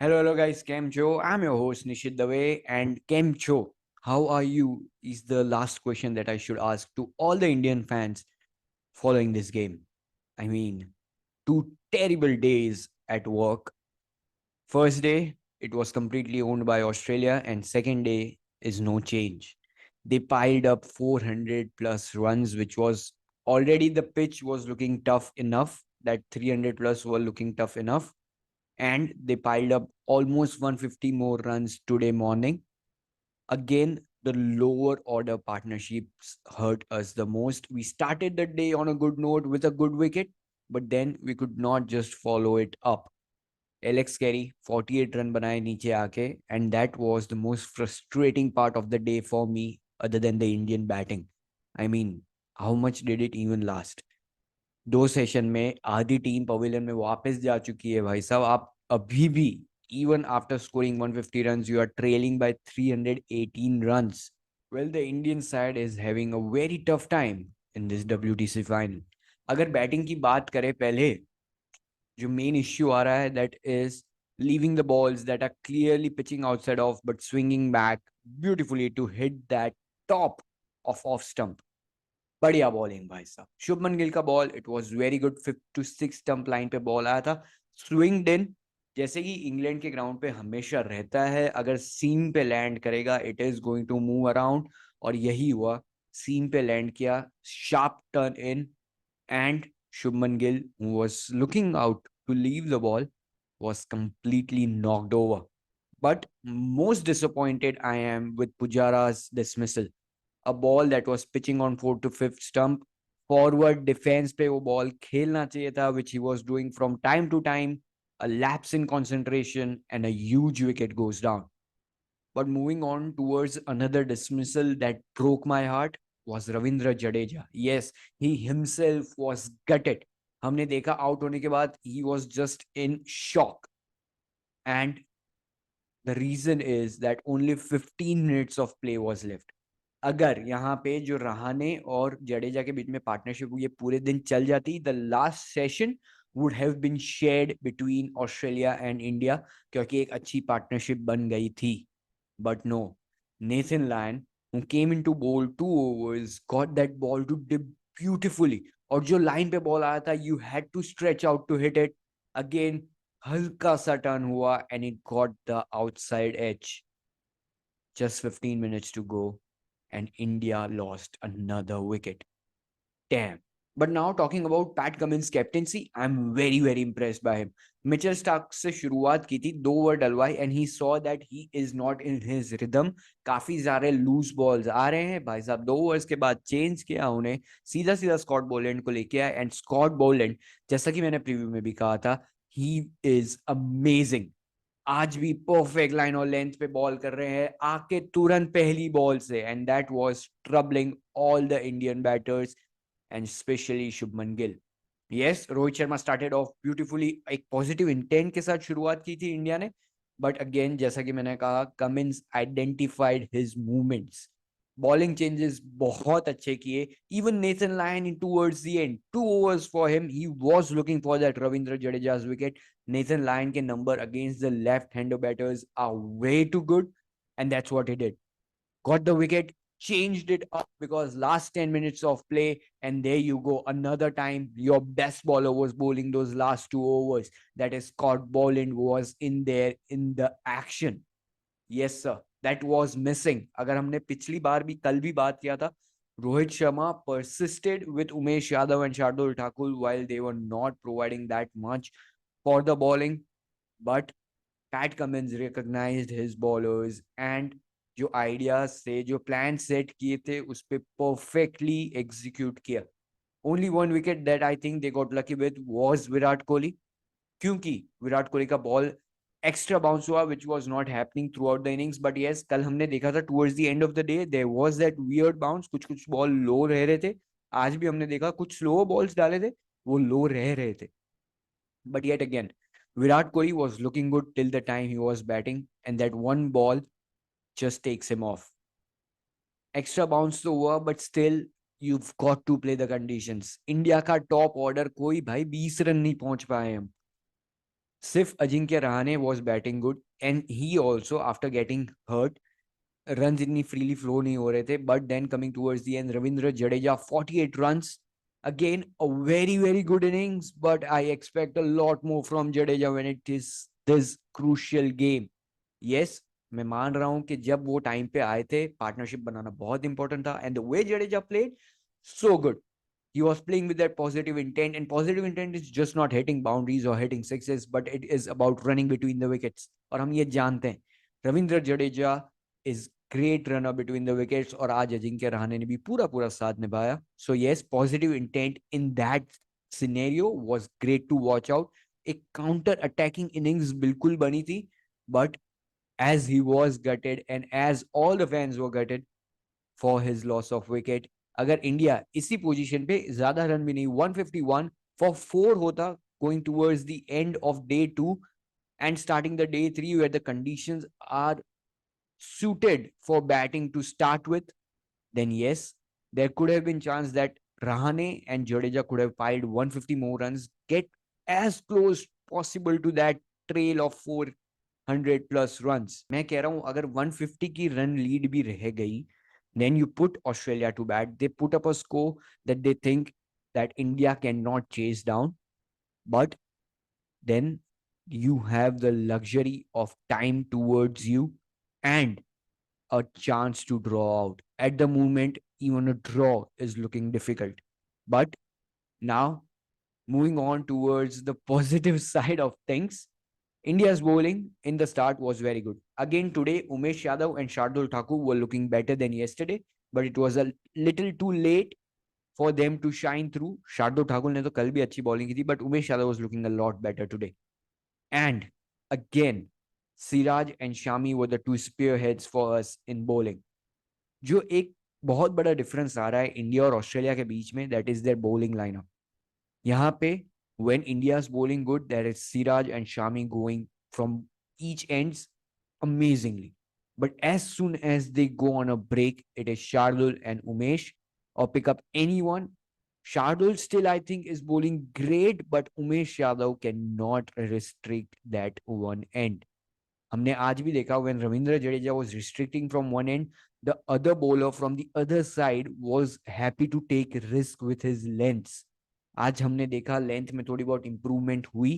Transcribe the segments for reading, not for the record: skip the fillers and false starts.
Hello guys, Kem Cho. I'm your host Nishit Dave and Kem Cho. How are you? Is the last question that I should ask to all the Indian fans following this game. I mean, 2 terrible days at work. First day, it was completely owned by Australia, and second day is no change. They piled up 400 plus runs, which was already the pitch was looking tough enough. That 300 plus were looking tough enough, and they piled up almost 150 more runs today morning. Again, the lower order partnerships hurt us the most. We started the day on a good note with a good wicket, but then we could not just follow it up. Alex Carey 48 run बनाए नीचे आके, and that was the most frustrating part of the day for me other than the Indian batting. I mean, how much did it even last? 2 session में आधी team pavilion में वापस जा चुकी है भाई साहब. आप अभी भी even after scoring 150 runs you are trailing by 318 runs. Well, the Indian side is having a very tough time in this WTC final. अगर बैटिंग की बात करें पहले, जो मेन इश्यू आ रहा है that is leaving the balls that are clearly pitching outside of but swinging back beautifully to hit that top of off stump. बढ़िया bowling भाई साहब. शुभमन गिल का ball, it was very good. 5 to 6 stump line पे ball आया था, स्विंग्ड इन. जैसे कि England के ग्राउंड पे हमेशा रहता है, अगर सीम पे लैंड करेगा it is going to move around, और यही हुआ. सीम पे लैंड किया, sharp turn in, and Shubman Gill who was looking out to leave the ball was completely knocked over. But most disappointed I am with Pujara's dismissal. A ball that was pitching on fourth to fifth stump. Forward defense पे वो ball खेलना चाहिए था, which he was doing from time to time. A lapse in concentration and a huge wicket goes down. But moving on towards another dismissal that broke my heart was Ravindra Jadeja. Yes, he himself was gutted. हमने देखा out होने के बाद he was just in shock. And the reason is that only 15 minutes of play was left. अगर यहाँ पे जो रहाने और जडेजा के बीच में पार्टनरशिप हुई, पूरे दिन चल जाती, the last session would have been shared between Australia and India, क्योंकि एक अच्छी पार्टनरशिप बन गई थी. But no, Nathan Lyon who came into bowl 2 overs got that ball to dip beautifully. और जो लाइन पे बॉल आया था, you had to stretch out to hit it. Again, हल्का सा टर्न हुआ and it got the outside edge. Just 15 minutes to go and India lost another wicket. Damn. But now talking about Pat Cummins' captaincy, I'm very, very impressed by him. Mitchell Stark से शुरुआत की थी, 2 over डलवाई, and he saw that he is not in his rhythm. काफी सारे loose balls आ रहे हैं भाई साहब. 2 ओवर्स के बाद चेंज किया उन्हें, सीधा सीधा स्कॉट बोलैंड को लेके आया. एंड स्कॉट बोलैंड, जैसा कि मैंने प्रीव्यू में भी कहा था, ही इज अमेजिंग. आज भी परफेक्ट लाइन और लेंथ पे बॉल कर रहे हैं, आके तुरंत पहली बॉल से, and that was troubling all the Indian batters and specially Shubman Gill. Yes, Rohit Sharma started off beautifully, एक पॉजिटिव इंटेंट के साथ शुरुआत की थी इंडिया ने. बट अगेन, जैसा कि मैंने कहा, Cummins identified his movements. Bowling changes बहुत अच्छे किए. Even Nathan Lyon in towards the end, 2 overs for him, he was looking for that Ravindra Jadeja's wicket. Nathan Lyon के number against the left-hander batters are way too good, and that's what he did. Got the wicket, changed it up because last 10 minutes of play, and there you go. Another time, your best bowler was bowling those last 2 overs. That is, Scott Boland was in there in the action. Yes, sir. That was missing. अगर हमने पिछली बार भी, कल भी बात किया था, Rohit Sharma persisted with Umesh Yadav and Shardul Thakur while they were not providing that much for the bowling. But Pat Cummins recognized his bowlers and जो आइडियाज थे, जो प्लान सेट किए थे, उस पर परफेक्टली एग्जीक्यूट किया. Only one wicket that I think they got lucky with was Virat Kohli, क्योंकि विराट कोहली का बॉल एक्स्ट्रा बाउंस हुआ, which was not happening throughout the innings. But yes, कल हमने देखा था towards the end of the day there was that weird bounce. कुछ कुछ ball लो रह रहे थे. आज भी हमने देखा कुछ स्लो बॉल्स डाले थे, वो लो रह रहे थे. But yet again, Virat Kohli was looking good till the time he was batting, and that one ball just takes him off. Extra bounce तो हुआ, but still you've got to play the conditions. India का top order कोई भाई 20 run नहीं पहुंच पाए हम. Sif Ajinkya Rahane was batting good, and he also, after getting hurt, runs इतनी freely flow नहीं हो रहे थे. But then coming towards the end, Ravindra Jadeja 48 runs, again a very good innings, but I expect a lot more from Jadeja when it is this crucial game. Yes, मैं मान रहा हूं कि जब वो टाइम पे आए थे पार्टनरशिप बनाना बहुत इंपॉर्टेंट था, and the way Jadeja played so good. He was playing with that positive intent, and positive intent is just not hitting boundaries or hitting sixes, but it is about running between the wickets. और हम ये जानते हैं Ravindra Jadeja is great runner between the wickets, और आज अजिंक्य रहाणे ने भी पूरा पूरा साथ निभाया. So yes, positive intent in that scenario was great to watch out. एक काउंटर अटैकिंग इनिंग्स बिल्कुल बनी थी, but as he was gutted and as all the fans were gutted for his loss of wicket. अगर India इसी position पे ज्यादा run भी नहीं 151 for 4 होता going towards the end of day 2 and starting the day 3 where the conditions are suited for batting to start with, then yes, there could have been chance that Rahane and Jadeja could have piled 150 more runs, get as close possible to that trail of 400 plus runs. मैं कह रहा हूं अगर 150 की run lead भी रह गई, then you put Australia to bat. They put up a score that they think that India cannot chase down, but then you have the luxury of time towards you and a chance to draw out. At the moment, even a draw is looking difficult. But now, moving on towards the positive side of things, India's bowling in the start was very good. Again, today, Umesh Yadav and Shardul Thakur were looking better than yesterday, but it was a little too late for them to shine through. Shardul Thakur ने तो कल भी अच्छी bowling की थी, but Umesh Yadav was looking a lot better today. And again, Siraj and Shami were the two spearheads for us in bowling. जो एक बहुत बड़ा डिफरेंस आ रहा है इंडिया और ऑस्ट्रेलिया के बीच में, that is their bowling lineup. यहाँ पे when India's bowling good, there is Siraj and Shami going from each ends amazingly. But as soon as they go on a break, it is Shardul and Umesh, or pick up anyone. Shardul still, I think, is bowling great, but Umesh Yadav cannot restrict that one end. हमने आज भी देखा when Ravindra Jadeja was restricting from one end, the other bowler from the other side was happy to take risk with his lengths. आज हमने देखा length में थोड़ी बहुत इंप्रूवमेंट हुई.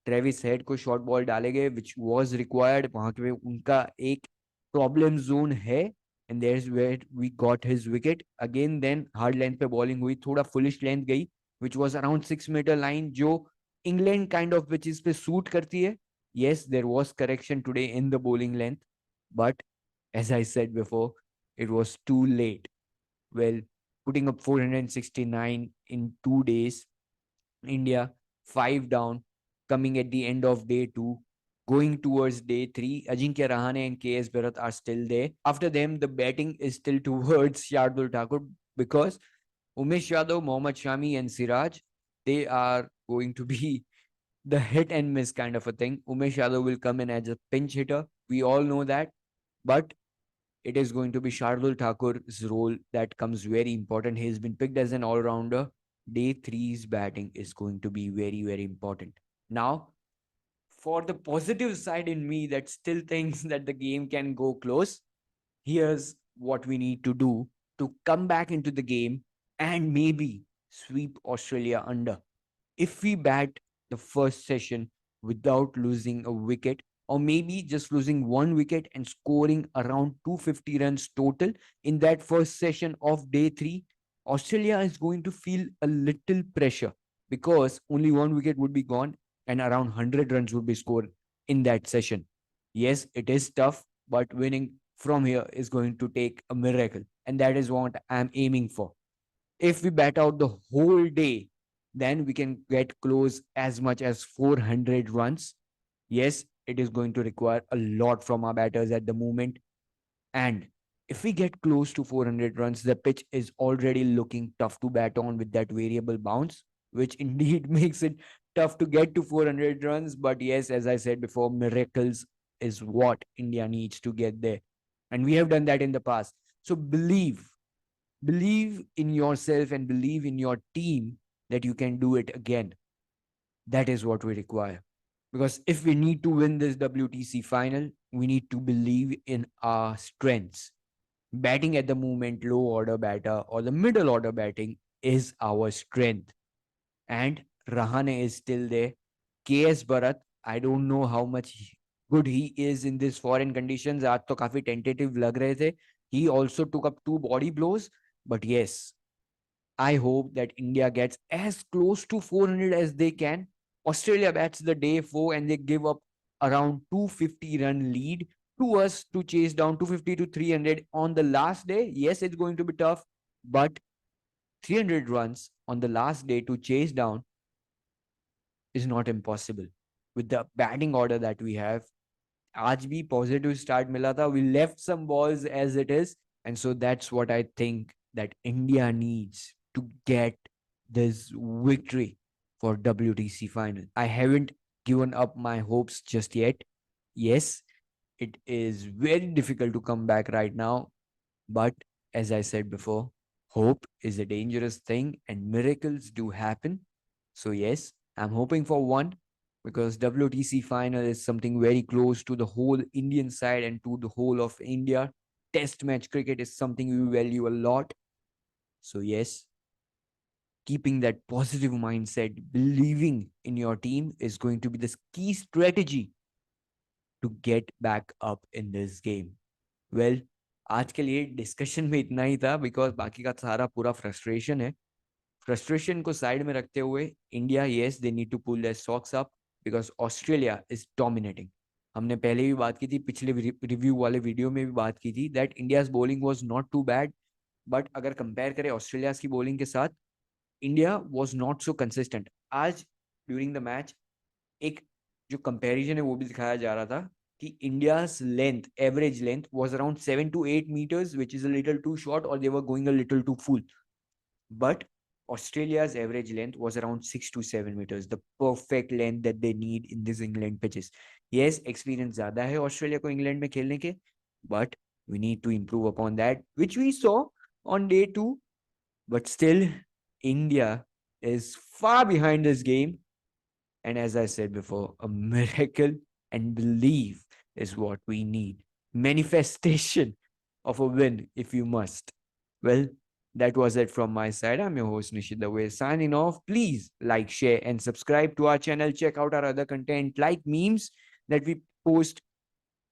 ट्रेविस हेड को शॉर्ट बॉल डाले गए विच वाज रिक्वायर्ड. वहां पे उनका एक प्रॉब्लम जोन है and there is where we got his wicket again. Then hard length पे बॉलिंग हुई, थोड़ा फुलिश लेंथ गई which was around 6 metre line, जो इंग्लैंड काइंड ऑफ पिचेस पे सूट करती है. Yes, there was correction today in the bowling length, but as I said before, it was too late. Well, putting up 469 in 2 days, India 5 down, coming at the end of day 2, going towards day 3. Ajinkya Rahane and KS Bharat are still there. After them, the batting is still towards Shardul Thakur because Umesh Yadav, Mohammad Shami, and Siraj, they are going to be the hit and miss kind of a thing. Umesh Yadav will come in as a pinch hitter. We all know that. But it is going to be Shardul Thakur's role that comes very important. He has been picked as an all-rounder. Day three's batting is going to be very important. Now, for the positive side in me that still thinks that the game can go close, here's what we need to do to come back into the game and maybe sweep Australia under. If we bat the first session without losing a wicket, or maybe just losing one wicket and scoring around 250 runs total in that first session of day 3, Australia is going to feel a little pressure because only one wicket would be gone and around 100 runs would be scored in that session. Yes, it is tough, but winning from here is going to take a miracle, and that is what I'm aiming for. If we bat out the whole day, then we can get close as much as 400 runs. Yes, it is going to require a lot from our batters at the moment. And if we get close to 400 runs, the pitch is already looking tough to bat on with that variable bounce, which indeed makes it tough to get to 400 runs. But yes, as I said before, miracles is what India needs to get there. And we have done that in the past. So believe in yourself and believe in your team that you can do it again. That is what we require. Because if we need to win this WTC final, we need to believe in our strengths. Batting at the moment, low order batter or the middle order batting is our strength. And Rahane is still there. KS Bharat, I don't know how much good he is in this foreign conditions. आज तो काफी tentative लग रहे थे. He also took up 2 body blows. But yes, I hope that India gets as close to 400 as they can. Australia bats the day 4 and they give up around 250-run lead to us to chase down 250 to 300 on the last day. Yes, it's going to be tough, but 300 runs on the last day to chase down is not impossible. With the batting order that we have, आज भी positive start मिला था. We left some balls as it is, and so that's what I think that India needs to get this victory for WTC final. I haven't given up my hopes just yet. Yes, it is very difficult to come back right now, but as I said before, hope is a dangerous thing and miracles do happen. So yes, I'm hoping for one, because WTC final is something very close to the whole Indian side and to the whole of India. Test match cricket is something we value a lot. So yes, keeping that positive mindset, believing in your team is going to be the key strategy to get back up in this game. Well, आज के लिए discussion में इतना ही था, because बाकी का सारा पूरा फ्रस्ट्रेशन है. फ्रस्ट्रेशन को साइड में रखते हुए India, yes they need to pull their socks up, because Australia is dominating. हमने पहले भी बात की थी, पिछले रिव्यू वाले वीडियो में भी बात की थी, that India's bowling was not too bad. But अगर कंपेयर करें ऑस्ट्रेलिया की बॉलिंग के साथ, India was not so consistent. आज ड्यूरिंग द मैच एक जो कंपैरिजन है वो भी दिखाया जा रहा था कि India's length, average length was around 7 to 8 meters, which is a little too short, or they were going a little too full. But Australia's average length was around 6 to 7 meters, the perfect length that they need in these England pitches. Yes, experience ज़्यादा है Australia को England में खेलने के, but we need to improve upon that, which we saw on day 2. But still, India is far behind this game. And as I said before, a miracle and belief is what we need. Manifestation of a win, if you must. Well, that was it from my side. I'm your host, Nishit Dave, signing off. Please like, share, and subscribe to our channel. Check out our other content like memes that we post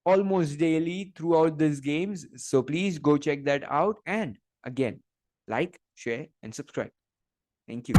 almost daily throughout these games. So please go check that out. And again, like, share, and subscribe. Thank you.